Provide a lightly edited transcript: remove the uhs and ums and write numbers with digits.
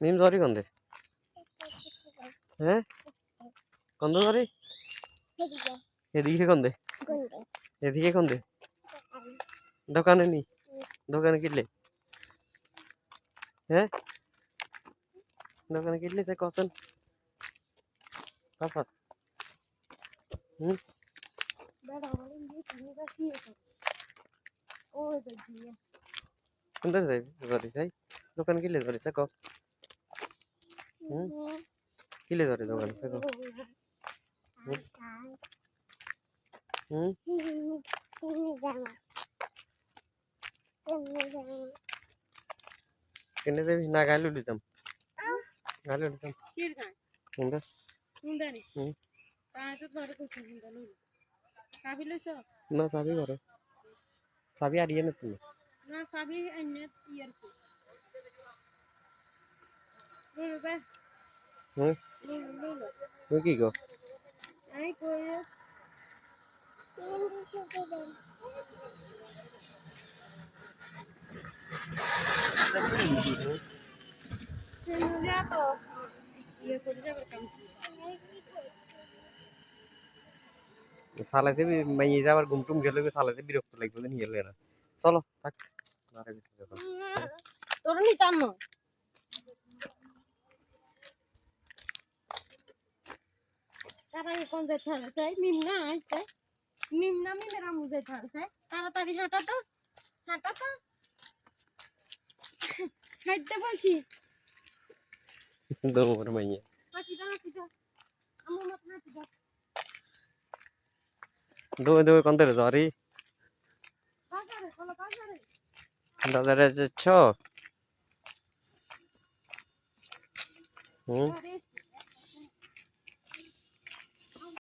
মিম ধরি কন্দে হ্যাঁ কন্দ ধরি এদিকে কন্দে এদিকে কন্দে দোকানে নি দোকানে কিনলে হ্যাঁ দোকানে কিনলে সে কখন কখন হুম কোনটা যাই ধরি যাই দোকানে কিনলে ধরি সে ক হুম কিনলে ধরে দোকানে সে ক হুম কেনে যাবি না গাইলে উঠিতাম গাইলে উঠিতাম কোনটা হুম না চাবি করে চাবি আড়িয়ে না তুমি হুম তুই কি গো সালাইতে মাইয়ে যাবার ঘুমটুম গেলে সালাইতে বিরক্ত লাগবে নিয়ে গেলে না চলো থাক মারা গেছি যখন তোর নিতাম না তারা কোন যেতে হবে নিম্না আইছে নিম্না মিমের আমু যেতে হবে তাড়াতাড়ি হাঁটা তো হাঁটতে বলছি দৌড় মাইয়ে হাঁটি যা আমু মত হাঁটি যা দৌড়ে দৌড়ে কোন ধরে ধরি বাজারে বাজারে যাচ্ছ হুম